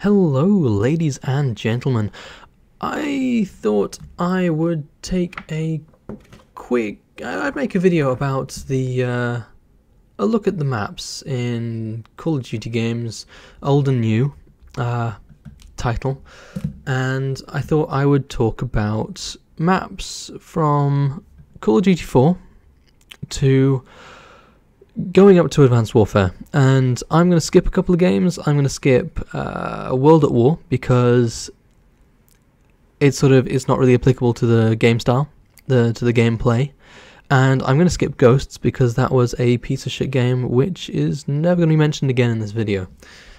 Hello, ladies and gentlemen. I thought I would take a I'd make a video about a look at the maps in Call of Duty games, old and new, title, and I thought I would talk about maps from Call of Duty 4 to going up to Advanced Warfare, and I'm going to skip a couple of games. I'm going to skip World at War because it's not really applicable to the game style, to the gameplay, and I'm going to skip Ghosts because that was a piece of shit game which is never going to be mentioned again in this video.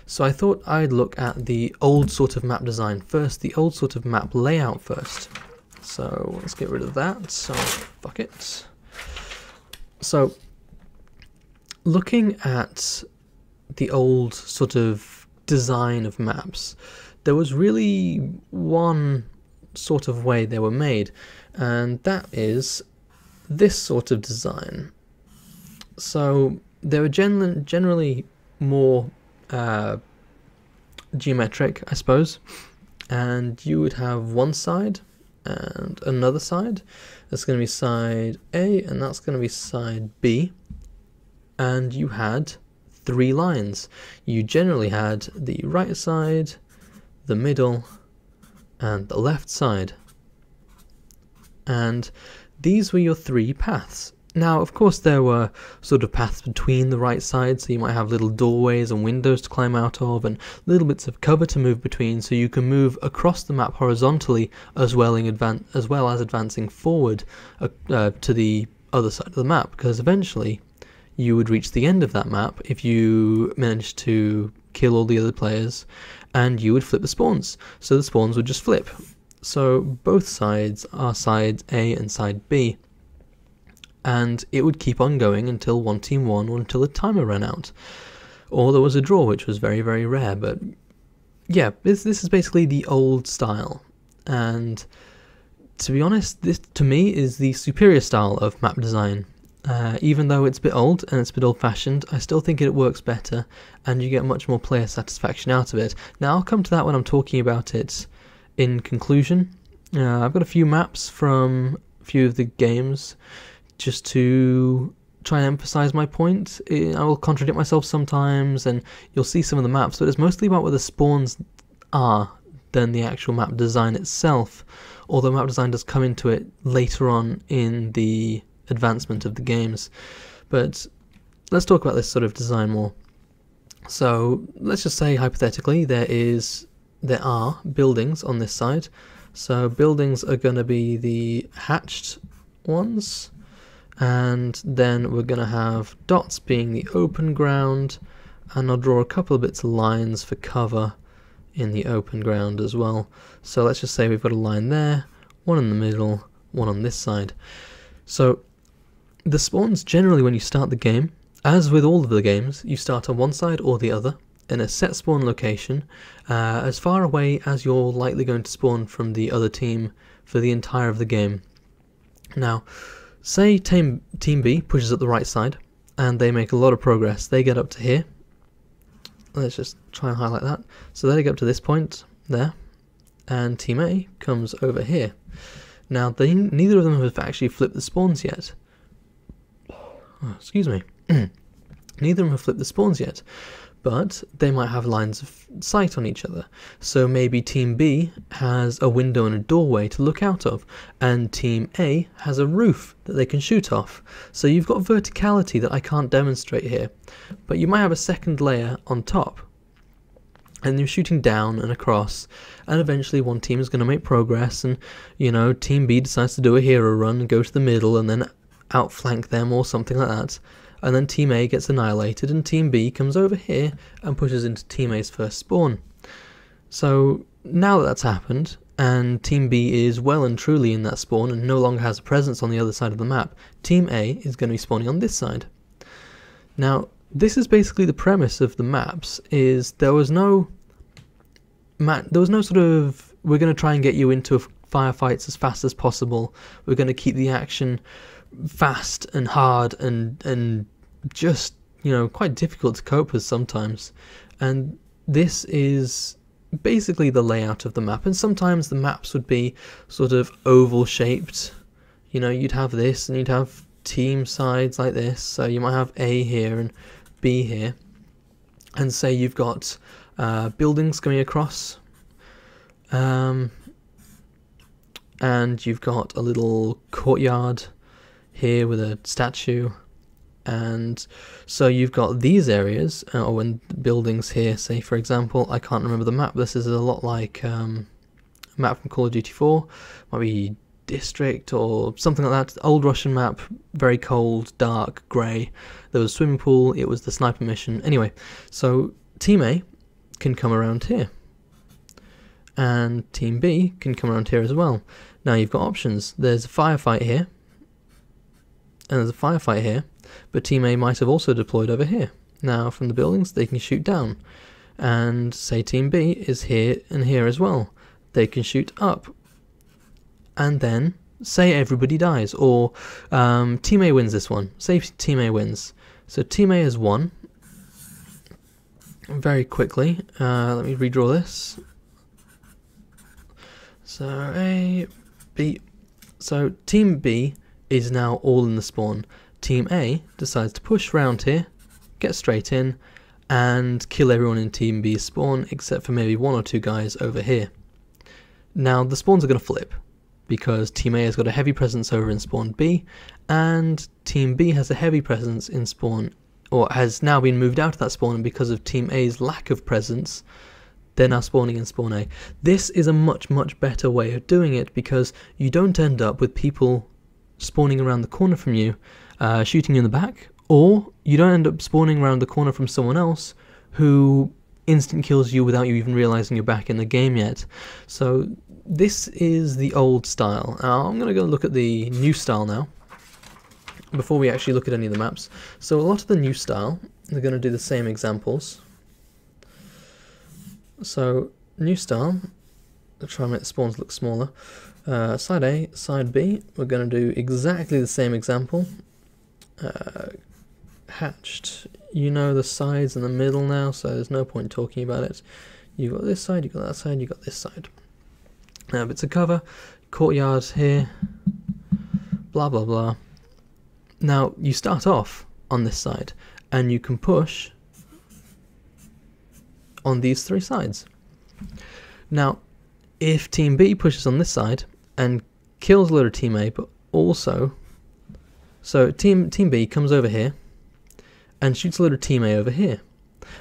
So I thought I'd look at the old sort of map design first, the old sort of map layout first. So let's get rid of that. So fuck it. So looking at the old sort of design of maps, there was really one sort of way they were made, and that is this sort of design. So they were generally more geometric, I suppose, and you would have one side and another side. That's going to be side A and that's going to be side B. And you had three lines. You generally had the right side, the middle, and the left side. And these were your three paths. Now, of course, there were sort of paths between the right sides, so you might have little doorways and windows to climb out of, and little bits of cover to move between, so you can move across the map horizontally as well as advancing forward to the other side of the map, because eventually you would reach the end of that map if you managed to kill all the other players, and you would flip the spawns. So the spawns would just flip. So both sides are side A and side B. And it would keep on going until one team won or until the timer ran out. Or there was a draw, which was very, very rare. But yeah, this is basically the old style. And to be honest, this to me is the superior style of map design. Even though it's a bit old and it's a bit old-fashioned, I still think it works better and you get much more player satisfaction out of it. Now I'll come to that when I'm talking about it in conclusion. I've got a few maps from a few of the games just to try and emphasize my point. I will contradict myself sometimes and you'll see some of the maps, but it's mostly about where the spawns are than the actual map design itself, although map design does come into it later on in the advancement of the games. But let's talk about this sort of design more. So let's just say hypothetically there are buildings on this side. So buildings are going to be the hatched ones, and then we're going to have dots being the open ground, and I'll draw a couple of bits of lines for cover in the open ground as well. So let's just say we've got a line there, one in the middle, one on this side. So the spawns generally when you start the game, as with all of the games, you start on one side or the other in a set spawn location, as far away as you're likely going to spawn from the other team for the entire of the game. Now, say Team B pushes up the right side and they make a lot of progress. They get up to here. Let's just try and highlight that. So they get up to this point there, and Team A comes over here. Now, neither of them have actually flipped the spawns yet. Oh, excuse me. Neither of them have flipped the spawns yet, but they might have lines of sight on each other. So maybe Team B has a window and a doorway to look out of, and Team A has a roof that they can shoot off. So you've got verticality that I can't demonstrate here, but you might have a second layer on top, and you're shooting down and across, and eventually one team is going to make progress, and Team B decides to do a hero run and go to the middle and then outflank them or something like that, and then Team A gets annihilated and Team B comes over here and pushes into Team A's first spawn. So now that that's happened and Team B is well and truly in that spawn and no longer has a presence on the other side of the map, Team A is going to be spawning on this side. Now this is basically the premise of the maps, is there was no sort of, we're going to try and get you into firefights as fast as possible, we're going to keep the action fast and hard and just quite difficult to cope with sometimes. And this is basically the layout of the map. And sometimes the maps would be sort of oval shaped. You know, you'd have this and you'd have team sides like this. So you might have A here and B here. And say you've got buildings going across. And you've got a little courtyard here with a statue. And so you've got these areas, or buildings here, say for example, I can't remember the map, this is a lot like a map from Call of Duty 4, might be District or something like that, old Russian map, very cold, dark, grey, there was a swimming pool, it was the sniper mission, anyway, so Team A can come around here, and Team B can come around here as well. Now you've got options, there's a firefight here, and there's a firefight here, but Team A might have also deployed over here. Now from the buildings they can shoot down, and say Team B is here and here as well, they can shoot up, and then say everybody dies, or Team A wins this one, say Team A wins. So Team A has won. Very quickly, let me redraw this. So A, B, so Team B is now all in the spawn. Team A decides to push round here, get straight in, and kill everyone in Team B's spawn except for maybe one or two guys over here. Now the spawns are going to flip, because Team A has got a heavy presence over in spawn B, and Team B has a heavy presence in spawn, or has now been moved out of that spawn, and because of Team A's lack of presence, they're now spawning in spawn A. This is a much better way of doing it, because you don't end up with people spawning around the corner from you, shooting you in the back, or you don't end up spawning around the corner from someone else who instant kills you without you even realizing you're back in the game yet. So this is the old style. Now I'm going to go look at the new style now, before we actually look at any of the maps. So a lot of the new style, they're going to do the same examples. So new style, I'll try and make the spawns look smaller. Side A, side B, we're going to do exactly the same example. Hatched, you know the sides and the middle now, so there's no point talking about it. You've got this side, you've got that side, you've got this side. Now bits of cover, courtyard here, blah blah blah. Now you start off on this side, and you can push on these three sides. Now if Team B pushes on this side and kills a load of Team A, but also, so Team B comes over here and shoots a load of Team A over here,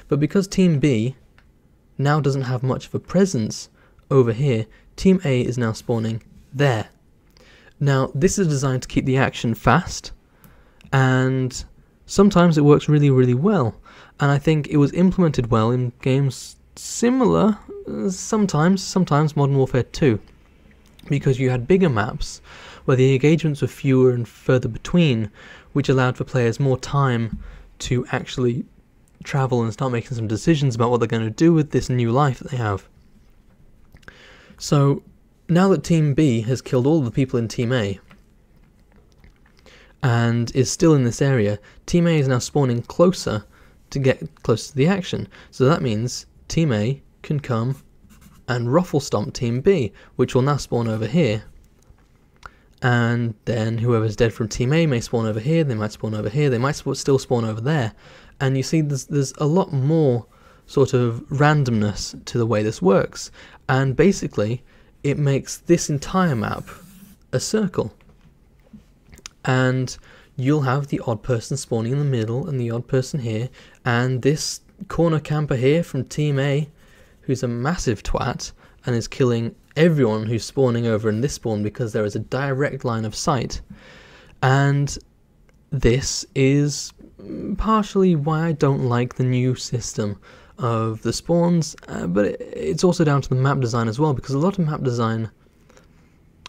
but because Team B now doesn't have much of a presence over here, Team A is now spawning there. Now this is designed to keep the action fast, and sometimes it works really well, and I think it was implemented well in games similar, sometimes Modern Warfare 2, because you had bigger maps where the engagements were fewer and further between, which allowed for players more time to actually travel and start making some decisions about what they're going to do with this new life that they have. So now that Team B has killed all the people in Team A and is still in this area, Team A is now spawning closer to get closer to the action. So that means Team A can come and ruffle stomp Team B, which will now spawn over here. And then whoever's dead from Team A may spawn over here, they might spawn over here, they might still spawn over there. And you see there's a lot more sort of randomness to the way this works. And basically it makes this entire map a circle. And you'll have the odd person spawning in the middle and the odd person here, and this corner camper here from Team A, who's a massive twat and is killing everyone who's spawning over in this spawn because there is a direct line of sight. And this is partially why I don't like the new system of the spawns, but it's also down to the map design as well, because a lot of map design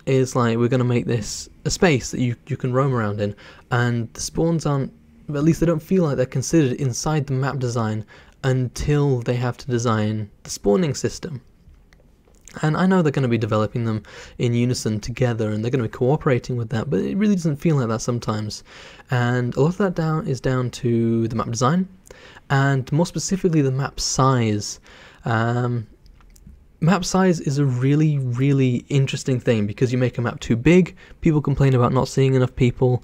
is like, we're going to make this a space that you can roam around in, and the spawns aren't, at least they don't feel like they're considered inside the map design until they have to design the spawning system. And I know they're going to be developing them in unison together, and they're going to be cooperating with that, but it really doesn't feel like that sometimes. And a lot of that is down to the map design, and more specifically the map size. map size is a really, really interesting thing, because you make a map too big, people complain about not seeing enough people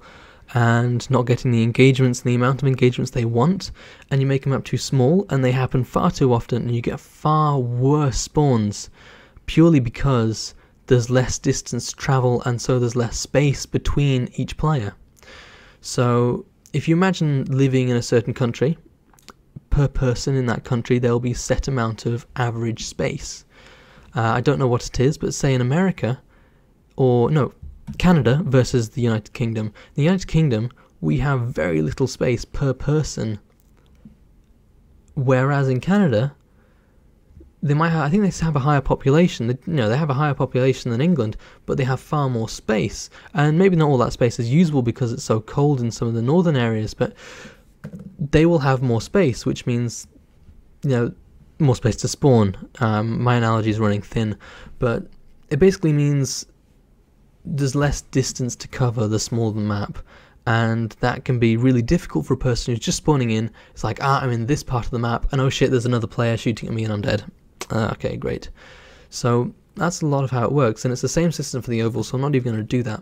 and not getting the engagements and the amount of engagements they want, and you make a map too small and they happen far too often, and you get far worse spawns purely because there's less distance to travel, and so there's less space between each player. So if you imagine living in a certain country, per person in that country there'll be a set amount of average space. I don't know what it is, but say in America, or no, Canada versus the United Kingdom. In the United Kingdom, we have very little space per person, whereas in Canada, they might have, I think they have a higher population. They have a higher population than England, but they have far more space, and maybe not all that space is usable because it's so cold in some of the northern areas, but they will have more space, which means, more space to spawn. My analogy is running thin, but it basically means there's less distance to cover the smaller the map, and that can be really difficult for a person who's just spawning in. It's like, I'm in this part of the map, and oh shit, there's another player shooting at me and I'm dead. Okay, great. So that's a lot of how it works, and it's the same system for the oval, so I'm not even going to do that.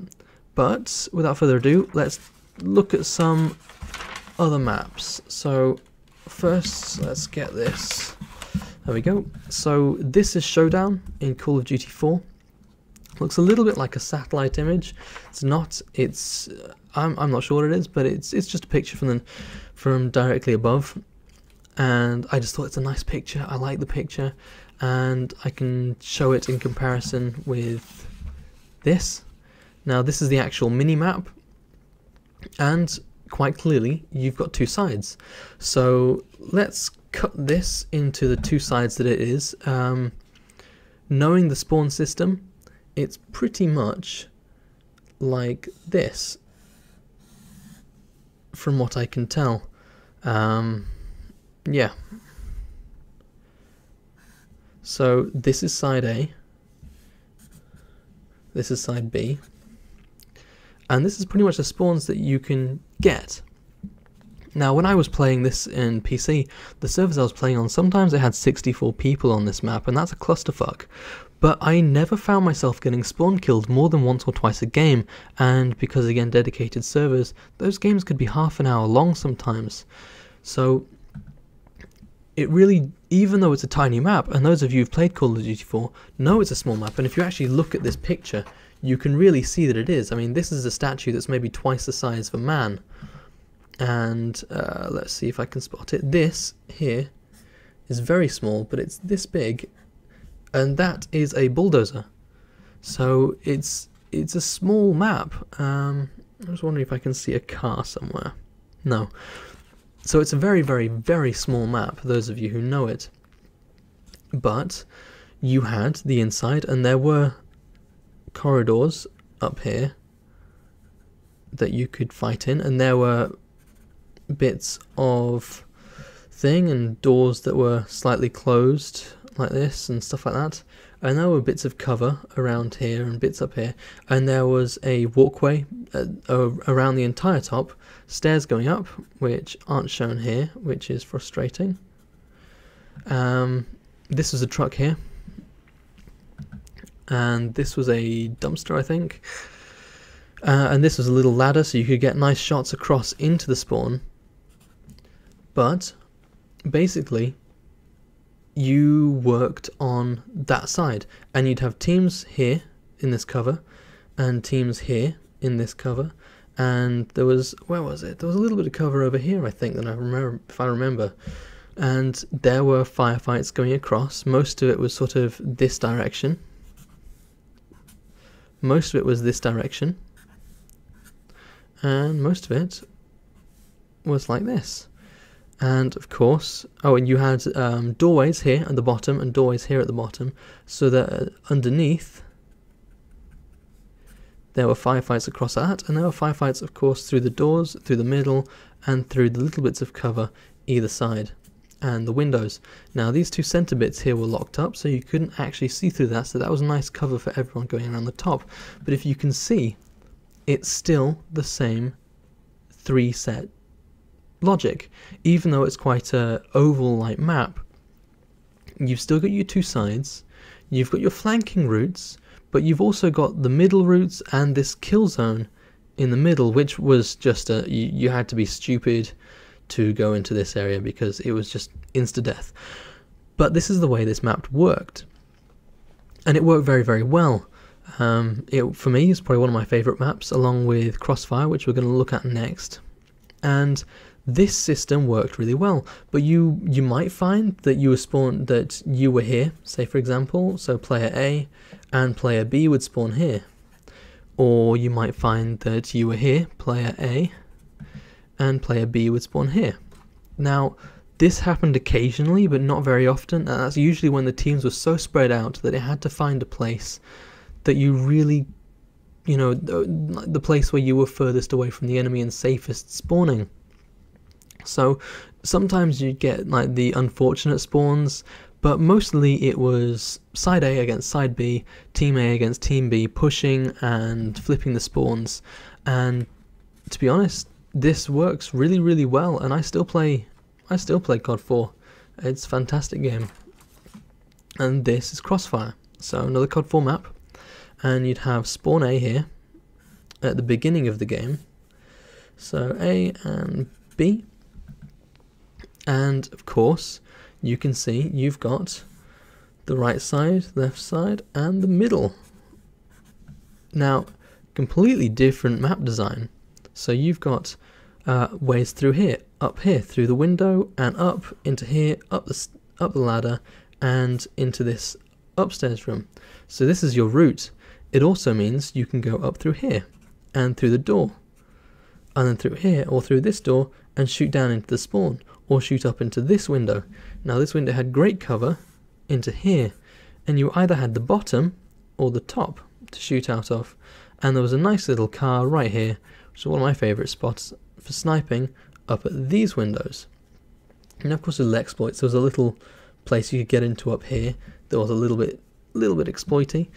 But without further ado, let's look at some other maps. So first, let's get this. There we go. So this is Showdown in Call of Duty 4. Looks a little bit like a satellite image. It's not. It's I'm not sure what it is, but it's just a picture from directly above. And I just thought it's a nice picture. I like the picture, and I can show it in comparison with this. Now this is the actual mini map, and quite clearly you've got two sides. So let's cut this into the two sides that it is. Knowing the spawn system, it's pretty much like this, from what I can tell. Yeah. So this is side A, this is side B, and this is pretty much the spawns that you can get. Now, when I was playing this in PC, the servers I was playing on, sometimes it had 64 people on this map, and that's a clusterfuck. But I never found myself getting spawn killed more than once or twice a game, and because, again, dedicated servers, those games could be half an hour long sometimes. So it really, even though it's a tiny map, and those of you who've played Call of Duty 4 know it's a small map, and if you actually look at this picture, you can really see that it is. I mean, this is a statue that's maybe twice the size of a man. And let's see if I can spot it. This here is very small, but it's this big, and that is a bulldozer. So it's a small map. I was wondering if I can see a car somewhere. No. So it's a very, very, very small map, for those of you who know it. But you had the inside, and there were corridors up here that you could fight in, and there were bits of thing and doors that were slightly closed like this and stuff like that, and there were bits of cover around here and bits up here, and there was a walkway around the entire top, stairs going up which aren't shown here, which is frustrating. This was a truck here, and this was a dumpster, I think, and this was a little ladder so you could get nice shots across into the spawn. But basically you worked on that side, and you'd have teams here in this cover and teams here in this cover, and there was, where was it? There was a little bit of cover over here, I think, that I remember, if I remember, and there were firefights going across. Most of it was sort of this direction. Most of it was this direction, and most of it was like this. And of course, oh, and you had doorways here at the bottom and doorways here at the bottom, so that underneath there were firefights across that, and there were firefights, of course, through the doors, through the middle, and through the little bits of cover either side, and the windows. Now, these two center bits here were locked up, so you couldn't actually see through that, so that was a nice cover for everyone going around the top. But if you can see, it's still the same three-set logic. Even though it's quite a oval-like map, you've still got your two sides, you've got your flanking routes, but you've also got the middle routes and this kill zone in the middle, which was just you had to be stupid to go into this area because it was just insta-death. But this is the way this map worked, and it worked very, very well. For me, it's probably one of my favourite maps, along with Crossfire, which we're going to look at next. And this system worked really well, but you might find that you were here, say for example, so player A and player B would spawn here. Or you might find that you were here, player A, and player B would spawn here. Now, this happened occasionally, but not very often, and that's usually when the teams were so spread out that it had to find a place that you really, the place where you were furthest away from the enemy and safest spawning. So sometimes you get like the unfortunate spawns, but mostly it was side A against side B, team A against team B, pushing and flipping the spawns. And to be honest, this works really, really well, and I still play COD4. It's a fantastic game. And this is Crossfire, so another COD4 map, and you'd have spawn A here at the beginning of the game, so A and B, and of course you can see you've got the right side, left side, and the middle. Now, completely different map design. So you've got ways through here, up here through the window, and up into here, up the ladder, and into this upstairs room. So this is your route. It also means you can go up through here, and through the door, and then through here, or through this door, and shoot down into the spawn, or shoot up into this window. Now this window had great cover into here, and you either had the bottom or the top to shoot out of, and there was a nice little car right here, which is one of my favourite spots for sniping, up at these windows. And of course with exploits, there was a little place you could get into up here that was a little bit exploity,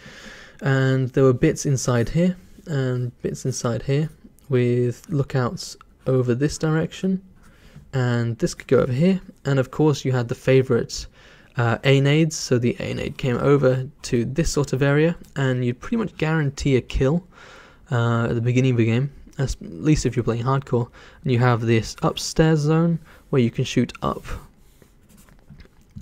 and there were bits inside here and bits inside here with lookouts over this direction, and this could go over here. And of course you had the favourite A-nades, so the A-nade came over to this sort of area, and you'd pretty much guarantee a kill at the beginning of the game, at least if you're playing hardcore. And you have this upstairs zone where you can shoot up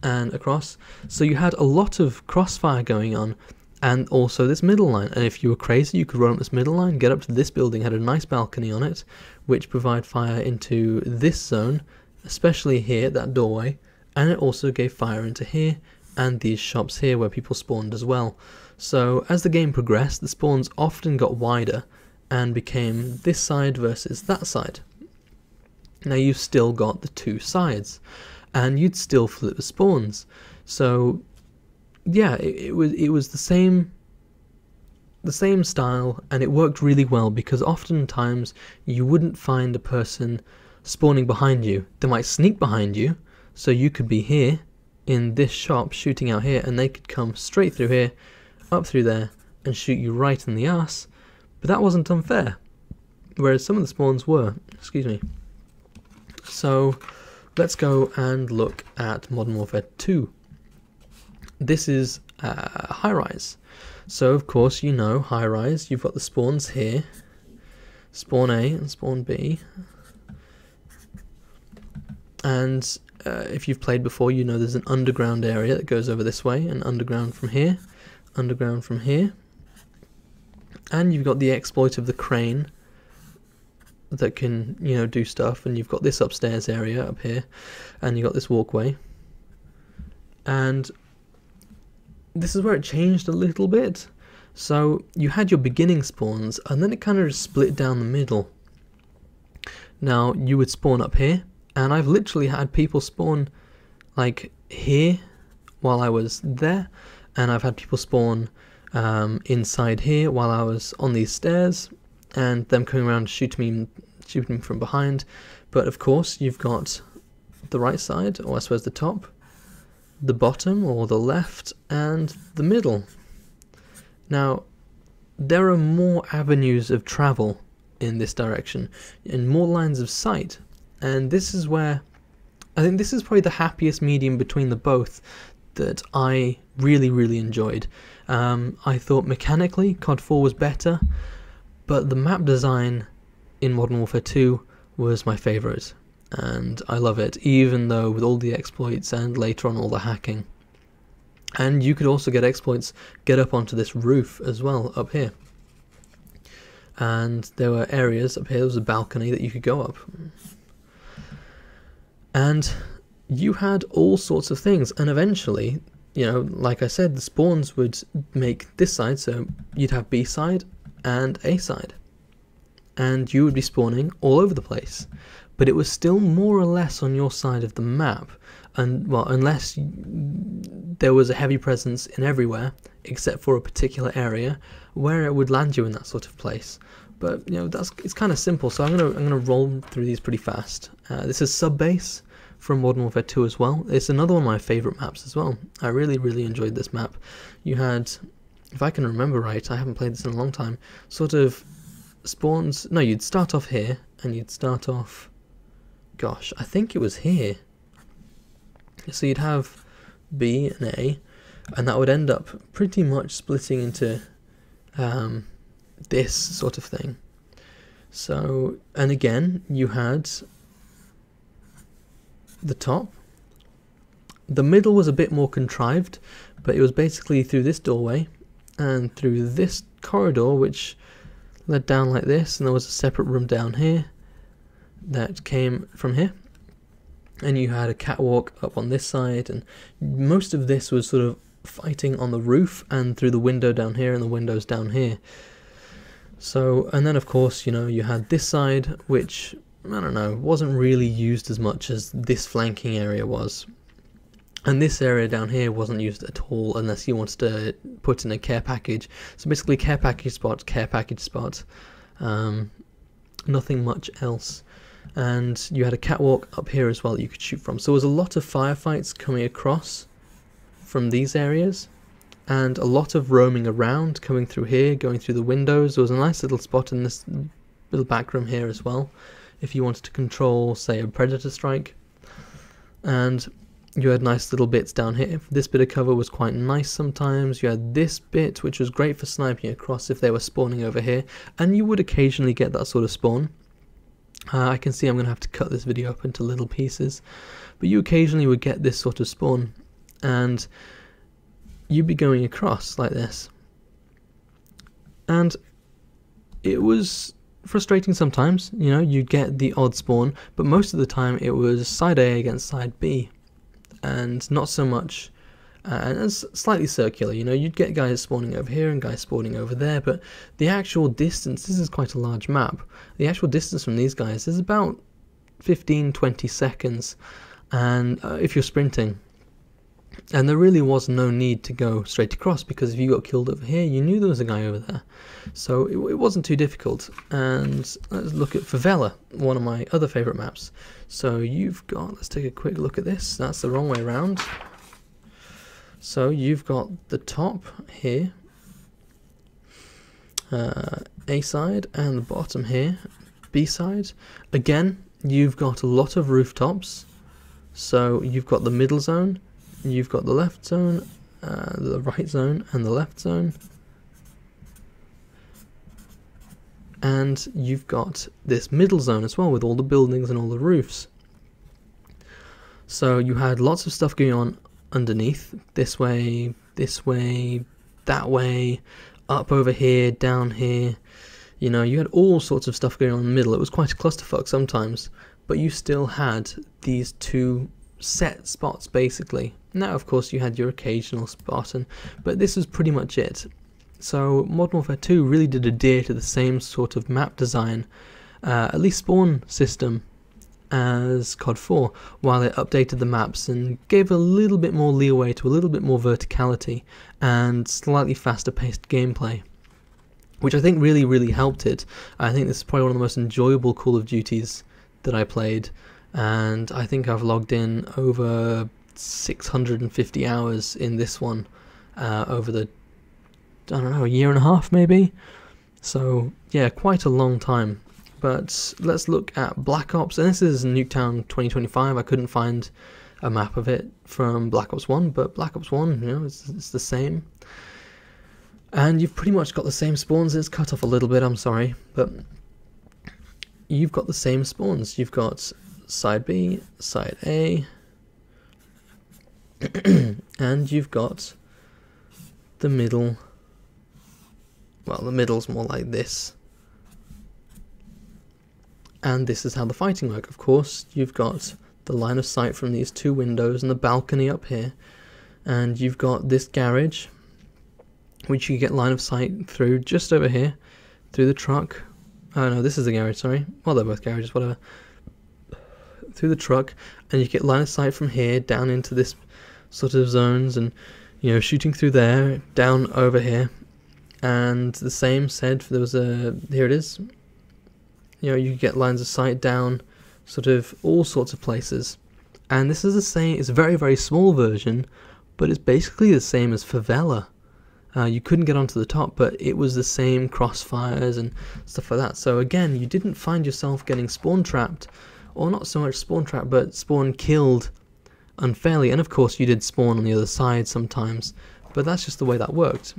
and across, so you had a lot of crossfire going on, and also this middle line. And if you were crazy, you could run up this middle line, get up to this building, had a nice balcony on it, which provide fire into this zone, especially here, that doorway, and it also gave fire into here, and these shops here where people spawned as well. So as the game progressed, the spawns often got wider, and became this side versus that side. Now you've still got the two sides, and you'd still flip the spawns. So yeah, it was the same style, and it worked really well, because oftentimes you wouldn't find a person spawning behind you. They might sneak behind you, so you could be here in this shop shooting out here, and they could come straight through here, up through there, and shoot you right in the ass. But that wasn't unfair, whereas some of the spawns were. Excuse me. So let's go and look at Modern Warfare 2. This is high-rise. So of course, you know, high-rise, you've got the spawns here, spawn A and spawn B. And if you've played before, you know there's an underground area that goes over this way, and underground from here, underground from here. And you've got the exploit of the crane that can, do stuff, and you've got this upstairs area up here, and you've got this walkway. And this is where it changed a little bit. So you had your beginning spawns, and then it kind of split down the middle. Now you would spawn up here, and I've literally had people spawn like here while I was there, and I've had people spawn inside here while I was on these stairs, and them coming around shooting me from behind. But of course you've got the right side, or I suppose the top, the bottom or the left, and the middle. Now there are more avenues of travel in this direction, and more lines of sight, and this is where I think this is probably the happiest medium between the both. that I really enjoyed. I thought mechanically COD4 was better, but the map design in Modern Warfare 2 was my favourite, and I love it, even though with all the exploits and later on all the hacking. And you could also get exploits, get up onto this roof as well, up here. And there were areas up here, there was a balcony that you could go up. And you had all sorts of things, and eventually, you know, like I said, the spawns would make this side, so you'd have B side and A side. And you would be spawning all over the place. But it was still more or less on your side of the map. And, well, unless there was a heavy presence in everywhere, except for a particular area, where it would land you in that sort of place. But, you know, it's kind of simple, so I'm gonna roll through these pretty fast. This is Subbase from Modern Warfare 2 as well. It's another one of my favourite maps as well. I really enjoyed this map. You had, if I can remember right, I haven't played this in a long time, sort of spawns. No, you'd start off here, and you'd start off, gosh, I think it was here. So you'd have B and A, and that would end up pretty much splitting into this sort of thing. So, and again, you had the top. The middle was a bit more contrived, but it was basically through this doorway and through this corridor, which led down like this, and there was a separate room down here that came from here. And you had a catwalk up on this side, and most of this was sort of fighting on the roof and through the window down here and the windows down here. So, and then of course, you know, you had this side, which, I don't know, wasn't really used as much as this flanking area was. And this area down here wasn't used at all unless you wanted to put in a care package. So basically care package spot, nothing much else. And you had a catwalk up here as well that you could shoot from. So there was a lot of firefights coming across from these areas, and a lot of roaming around, coming through here, going through the windows. There was a nice little spot in this little back room here as well, if you wanted to control, say, a predator strike. And you had nice little bits down here. This bit of cover was quite nice sometimes. You had this bit, which was great for sniping across if they were spawning over here, and you would occasionally get that sort of spawn. I can see I'm going to have to cut this video up into little pieces, but you occasionally would get this sort of spawn, and you'd be going across like this. And it was frustrating sometimes, you know, you'd get the odd spawn, but most of the time it was side A against side B, and not so much, and it's slightly circular, you know, you'd get guys spawning over here and guys spawning over there, but the actual distance, this is quite a large map, the actual distance from these guys is about 15-20 seconds, and if you're sprinting, and there really was no need to go straight across, because if you got killed over here, you knew there was a guy over there, so it wasn't too difficult. And let's look at Favela, one of my other favourite maps. So you've got, let's take a quick look at this, that's the wrong way around. So you've got the top here, A side, and the bottom here, B side. Again, you've got a lot of rooftops, so you've got the middle zone, you've got the left zone, the right zone, and the left zone. And you've got this middle zone as well with all the buildings and all the roofs. So you had lots of stuff going on underneath, this way, that way, up over here, down here. You know, you had all sorts of stuff going on in the middle. It was quite a clusterfuck sometimes, but you still had these two set spots basically. Now of course you had your occasional spot, but this was pretty much it. So Modern Warfare 2 really did adhere to the same sort of map design, at least spawn system, as COD4, while it updated the maps and gave a little bit more leeway to a little bit more verticality and slightly faster paced gameplay, which I think really helped it. I think this is probably one of the most enjoyable Call of Duties that I played, and I think I've logged in over 650 hours in this one over the, I don't know, a year and a half maybe. So yeah, quite a long time. But let's look at Black Ops, and this is Nuketown 2025. I couldn't find a map of it from Black Ops 1, but Black Ops 1, you know, it's the same. And you've pretty much got the same spawns. It's cut off a little bit, I'm sorry, but you've got the same spawns. You've got side B, side A, and you've got the middle. Well, the middle's more like this. And this is how the fighting works. Of course, you've got the line of sight from these two windows and the balcony up here. And you've got this garage, which you get line of sight through just over here, through the truck. Oh no, this is the garage, sorry. Well, they're both garages, whatever. Through the truck, and you get line of sight from here down into this sort of zones, and you know, shooting through there, down over here. And the same said, there was a, here it is. You know, you get lines of sight down sort of all sorts of places. And this is the same, it's a very, very small version, but it's basically the same as Favela. You couldn't get onto the top, but it was the same crossfires and stuff like that. So again, you didn't find yourself getting spawn trapped, or not so much spawn trapped, but spawn killed unfairly. And of course you did spawn on the other side sometimes, but that's just the way that worked.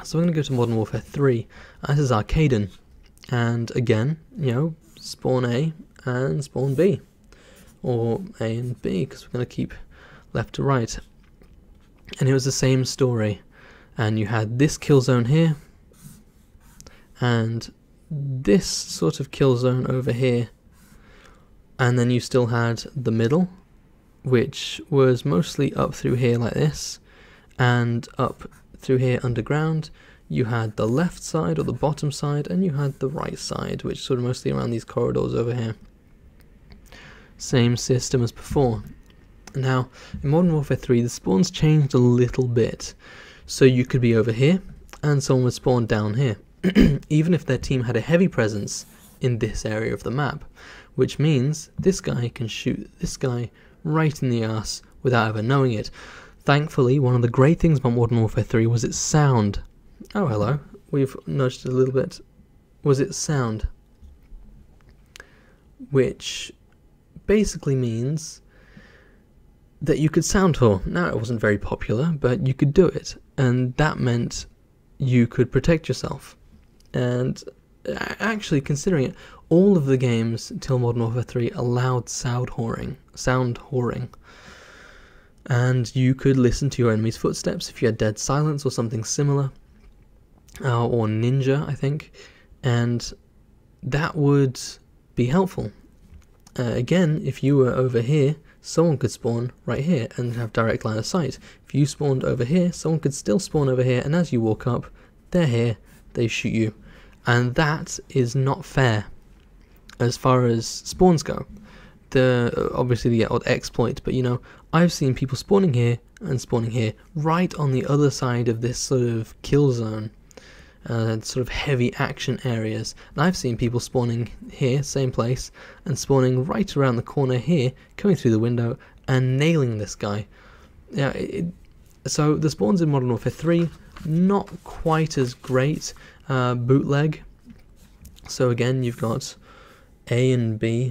So we're going to go to Modern Warfare 3. This is Arcaden, and again, you know, spawn A and spawn B, or A and B, because we're going to keep left to right. And it was the same story. And you had this kill zone here, and this sort of kill zone over here, and then you still had the middle, which was mostly up through here like this, and up through here underground. You had the left side or the bottom side, and you had the right side, which sort of mostly around these corridors over here. Same system as before. Now, in Modern Warfare 3, the spawns changed a little bit. So you could be over here, and someone would spawn down here, even if their team had a heavy presence in this area of the map, which means this guy can shoot this guy right in the ass without ever knowing it. Thankfully, one of the great things about Modern Warfare 3 was its sound. Oh, hello. We've nudged it a little bit. Was its sound, which basically means that you could sound whore. Now, it wasn't very popular, but you could do it, and that meant you could protect yourself. And actually, considering it, all of the games until Modern Warfare 3 allowed sound whoring, and you could listen to your enemy's footsteps if you had dead silence or something similar, or ninja, I think, and that would be helpful. Again, if you were over here, someone could spawn right here and have direct line of sight. If you spawned over here, someone could still spawn over here, and as you walk up, they're here, they shoot you. And that is not fair as far as spawns go. Obviously the odd exploit, but you know, I've seen people spawning here and spawning here, right on the other side of this sort of kill zone, sort of heavy action areas. And I've seen people spawning here, same place, and spawning right around the corner here, coming through the window and nailing this guy. Yeah, so the spawns in Modern Warfare 3, not quite as great. Bootleg. So again, you've got A and B.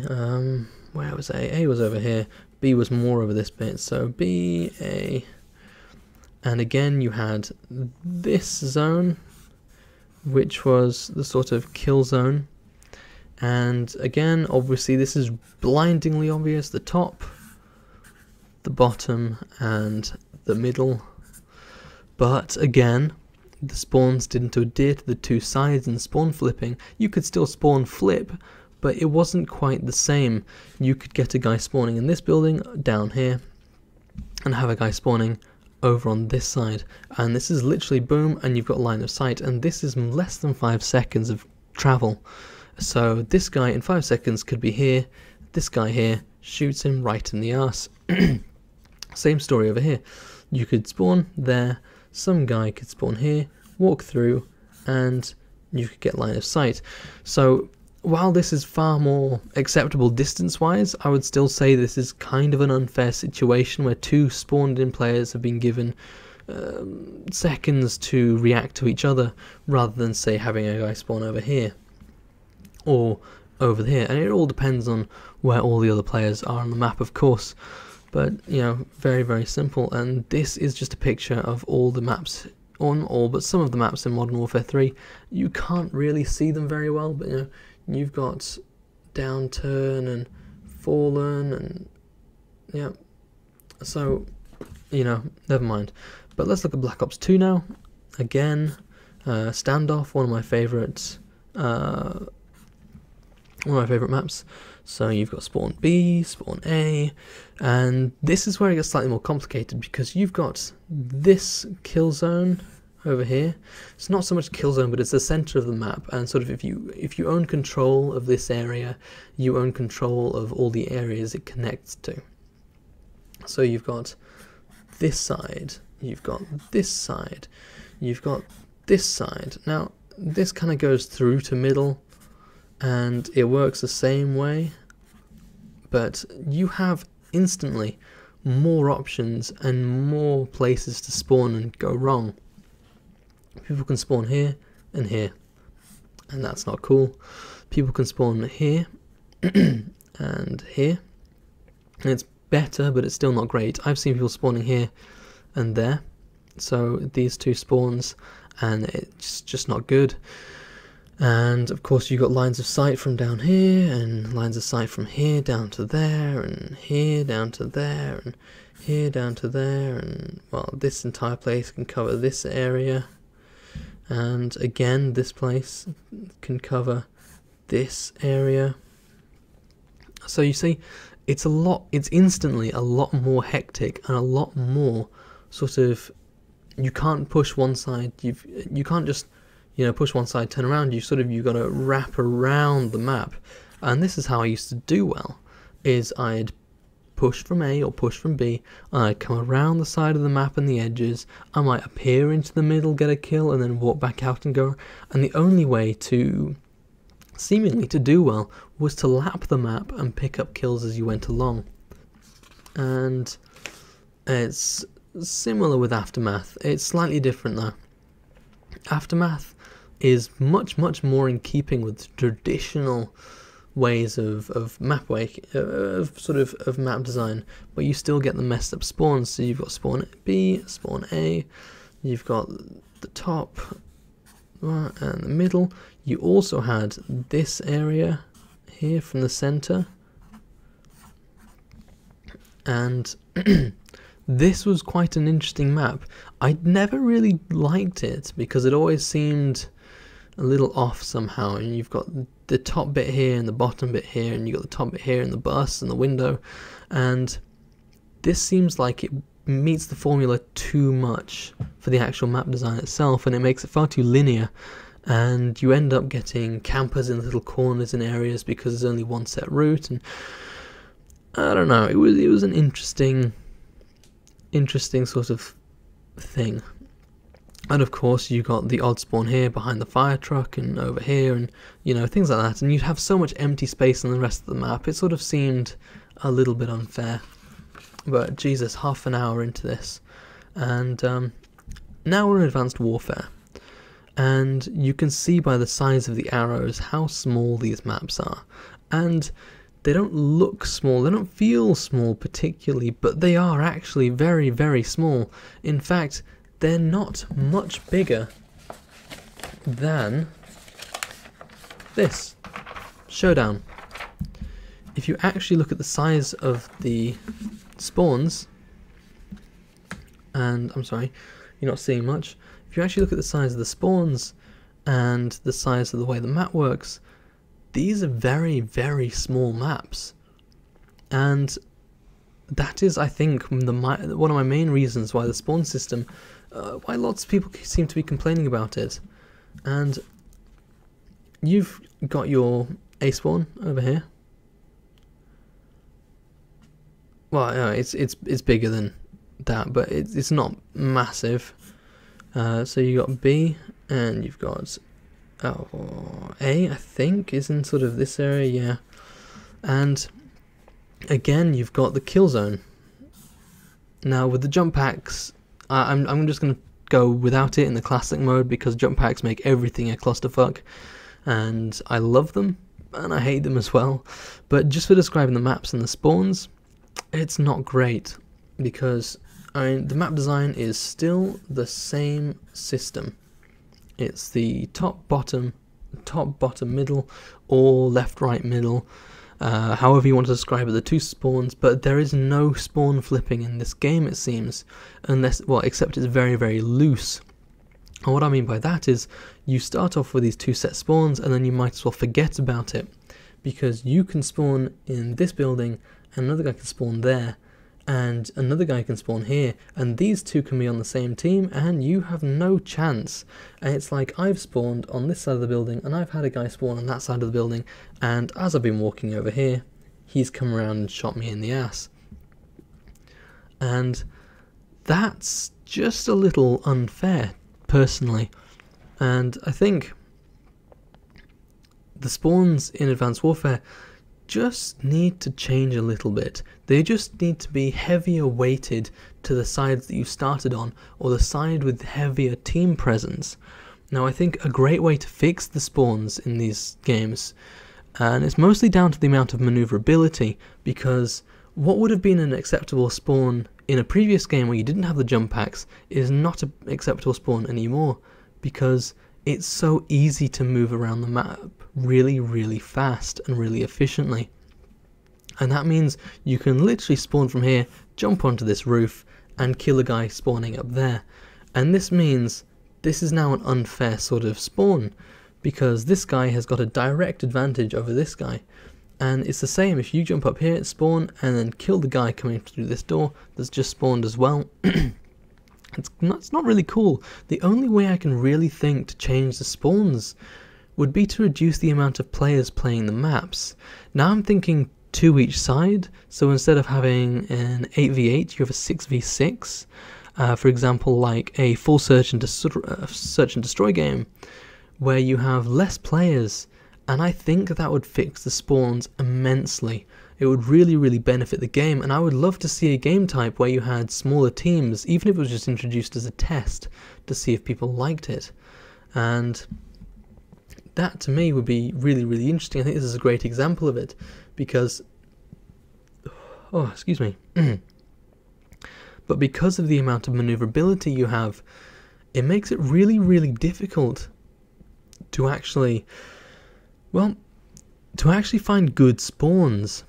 Where was A? A was over here. B was more over this bit. So B, A, and again you had this zone, which was the sort of kill zone. And again, obviously this is blindingly obvious, the top, the bottom, and the middle. But again, the spawns didn't adhere to the two sides and spawn flipping. You could still spawn flip, but it wasn't quite the same. You could get a guy spawning in this building down here, and have a guy spawning over on this side, and this is literally boom, and you've got line of sight, and this is less than 5 seconds of travel. So this guy in 5 seconds could be here, this guy here shoots him right in the arse. Same story over here. You could spawn there, some guy could spawn here, walk through, and you could get line of sight. So while this is far more acceptable distance-wise, I would still say this is kind of an unfair situation where two spawned-in players have been given seconds to react to each other, rather than, say, having a guy spawn over here or over here. And it all depends on where all the other players are on the map, of course. But, you know, very, very simple. And this is just a picture of all the maps, on all but some of the maps in Modern Warfare 3. You can't really see them very well, but, you know, you've got Downturn and Fallen and, yeah. So, you know, never mind. But let's look at Black Ops 2 now. Again, Standoff, one of my favourite maps. So you've got Spawn B, Spawn A, and this is where it gets slightly more complicated because you've got this kill zone over here. It's not so much kill zone, but it's the center of the map, and sort of if you own control of this area, you own control of all the areas it connects to. So you've got this side, you've got this side, you've got this side. Now this kind of goes through to middle, and it works the same way, but you have instantly more options and more places to spawn and go wrong. People can spawn here and here, and that's not cool. People can spawn here and here, and it's better, but it's still not great. I've seen people spawning here and there, so these two spawns, and it's just not good. And of course you've got lines of sight from down here, and lines of sight from here down to there, and here down to there, and here down to there, and well, this entire place can cover this area, and again this place can cover this area. So you see, it's instantly a lot more hectic and a lot more sort of, you can't push one side, you can't just, you know, push one side, turn around. You've got to wrap around the map. And this is how I used to do well, is I'd push from A or push from B, and I'd come around the side of the map and the edges. I might appear into the middle, get a kill, and then walk back out and go. And the only way to, seemingly to do well, was to lap the map and pick up kills as you went along. And it's similar with Aftermath. It's slightly different though. Aftermath is much more in keeping with traditional ways of map of map design, but you still get the messed up spawns. So you've got spawn B, spawn A, you've got the top and the middle. You also had this area here from the center, and this was quite an interesting map. I never really liked it because it always seemed a little off somehow, and you've got the top bit here and the bottom bit here, and you've got the top bit here and the bus and the window, and this seems like it meets the formula too much for the actual map design itself, and it makes it far too linear, and you end up getting campers in little corners in areas because there's only one set route, and I don't know, it was an interesting sort of thing. And of course you got the odd spawn here behind the fire truck and over here, and you know, things like that, and you'd have so much empty space on the rest of the map. It sort of seemed a little bit unfair, but Jesus, half an hour into this, and now we're in Advanced Warfare, and you can see by the size of the arrows how small these maps are, and they don't look small, they don't feel small particularly, but they are actually very, very small. In fact, they're not much bigger than this, Showdown. If you actually look at the size of the spawns, and I'm sorry, you're not seeing much. If you actually look at the size of the spawns and the size of the way the map works, these are very, very small maps, and that is, I think, one of my main reasons why the spawn system, why lots of people seem to be complaining about it. And you've got your A spawn over here. Well, it's bigger than that, but it's not massive. So you got B, and you've got A, I think, is in sort of this area, yeah. And again, you've got the kill zone. Now with the jump packs, I'm just going to go without it in the classic mode because jump packs make everything a clusterfuck, and I love them and I hate them as well. But just for describing the maps and the spawns, it's not great, because the map design is still the same system. It's the top, bottom, middle, or left, right, middle, however you want to describe it, the two spawns, but there is no spawn flipping in this game, it seems, unless, well, except it's very, very loose. And what I mean by that is, you start off with these two set spawns, and then you might as well forget about it, because you can spawn in this building, and another guy can spawn there, and another guy can spawn here, and these two can be on the same team, and you have no chance. And it's like, I've spawned on this side of the building, and I've had a guy spawn on that side of the building, and as I've been walking over here, he's come around and shot me in the ass. And that's just a little unfair, personally. And I think the spawns in Advanced Warfare just need to change a little bit. They just need to be heavier weighted to the sides that you started on, or the side with heavier team presence. Now, I think a great way to fix the spawns in these games, and it's mostly down to the amount of maneuverability, because what would have been an acceptable spawn in a previous game where you didn't have the jump packs is not an acceptable spawn anymore, because it's so easy to move around the map really, really fast and really efficiently. And that means you can literally spawn from here, jump onto this roof, and kill a guy spawning up there. And this means this is now an unfair sort of spawn, because this guy has got a direct advantage over this guy. And it's the same if you jump up here, spawn, and then kill the guy coming through this door that's just spawned as well. It's not really cool. The only way I can really think to change the spawns would be to reduce the amount of players playing the maps. Now I'm thinking 2 each side, so instead of having an 8v8, you have a 6v6. For example, like a full search and destroy game, where you have less players, and I think that would fix the spawns immensely. It would really, really benefit the game, and I would love to see a game type where you had smaller teams, even if it was just introduced as a test, to see if people liked it. And that, to me, would be really, really interesting. I think this is a great example of it, because... oh, excuse me. But because of the amount of maneuverability you have, it makes it really, really difficult to actually... well, to actually find good spawns.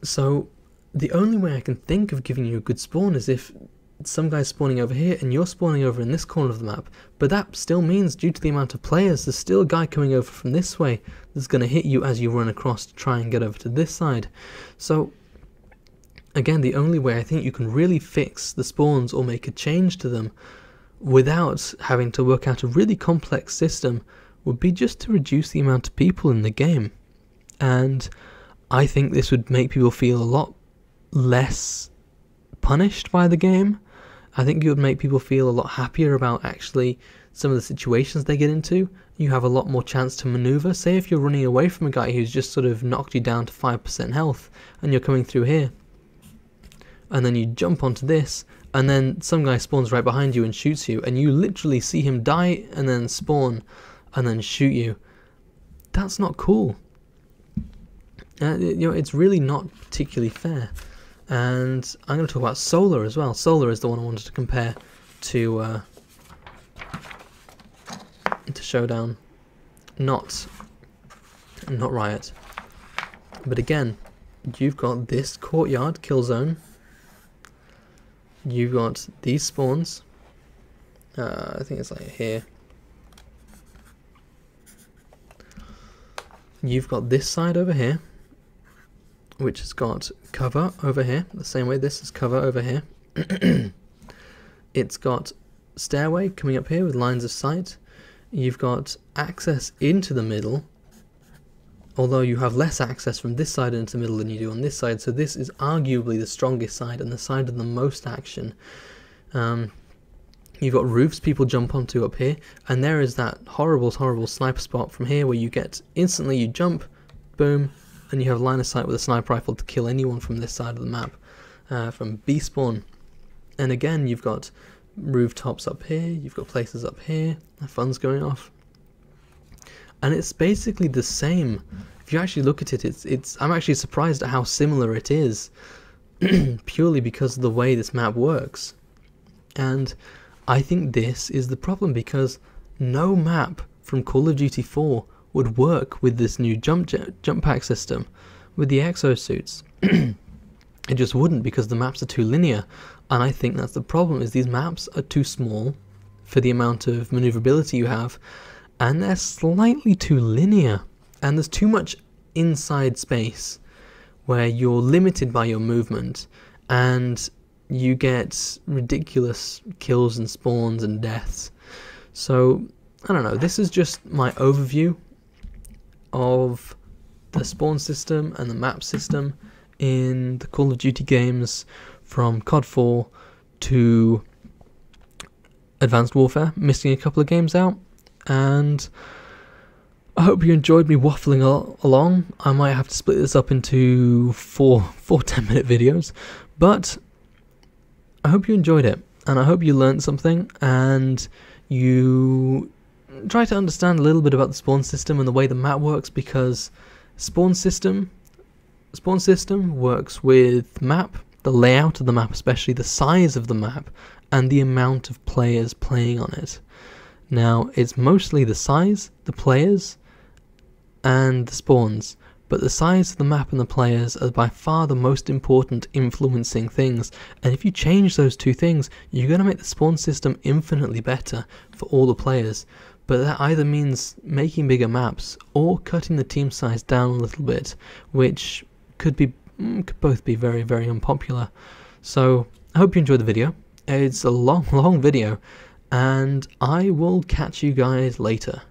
So the only way I can think of giving you a good spawn is if some guy's spawning over here and you're spawning over in this corner of the map, but that still means, due to the amount of players, there's still a guy coming over from this way that's going to hit you as you run across to try and get over to this side. So again, the only way I think you can really fix the spawns or make a change to them without having to work out a really complex system would be just to reduce the amount of people in the game. And I think this would make people feel a lot less punished by the game. I think it would make people feel a lot happier about actually some of the situations they get into. You have a lot more chance to maneuver. Say if you're running away from a guy who's just sort of knocked you down to 5% health, and you're coming through here, and then you jump onto this, and then some guy spawns right behind you and shoots you, and you literally see him die and then spawn and then shoot you. That's not cool. It's really not particularly fair. And I'm going to talk about Solar as well. Solar is the one I wanted to compare to Showdown, not Riot. But again, you've got this courtyard kill zone. You've got these spawns. I think it's like here. You've got this side over here, which has got cover over here, the same way this is cover over here. It's got stairway coming up here with lines of sight. You've got access into the middle, although you have less access from this side into the middle than you do on this side, so this is arguably the strongest side and the side of the most action. You've got roofs people jump onto up here, and there is that horrible, horrible sniper spot from here where you get instantly, you jump, boom, and you have line of sight with a sniper rifle to kill anyone from this side of the map, from B spawn. And again, you've got rooftops up here, you've got places up here, the fun's going off. And it's basically the same. If you actually look at it, I'm actually surprised at how similar it is. purely because of the way this map works. And I think this is the problem, because no map from Call of Duty 4 would work with this new jump pack system, with the exosuits. It just wouldn't, because the maps are too linear, and I think that's the problem, is these maps are too small for the amount of maneuverability you have, and they're slightly too linear, and there's too much inside space where you're limited by your movement, and you get ridiculous kills and spawns and deaths. So, I don't know, this is just my overview of the spawn system and the map system in the Call of Duty games from COD4 to Advanced Warfare, missing a couple of games out, and I hope you enjoyed me waffling along. I might have to split this up into four 10-minute videos, but I hope you enjoyed it, and I hope you learned something, and you try to understand a little bit about the spawn system and the way the map works, because spawn system works with map, the layout of the map, especially the size of the map, and the amount of players playing on it. Now, it's mostly the size, the players, and the spawns, but the size of the map and the players are by far the most important influencing things, and if you change those two things, you're going to make the spawn system infinitely better for all the players. But that either means making bigger maps or cutting the team size down a little bit, which could both be very, very unpopular. So I hope you enjoyed the video. It's a long video, and I will catch you guys later.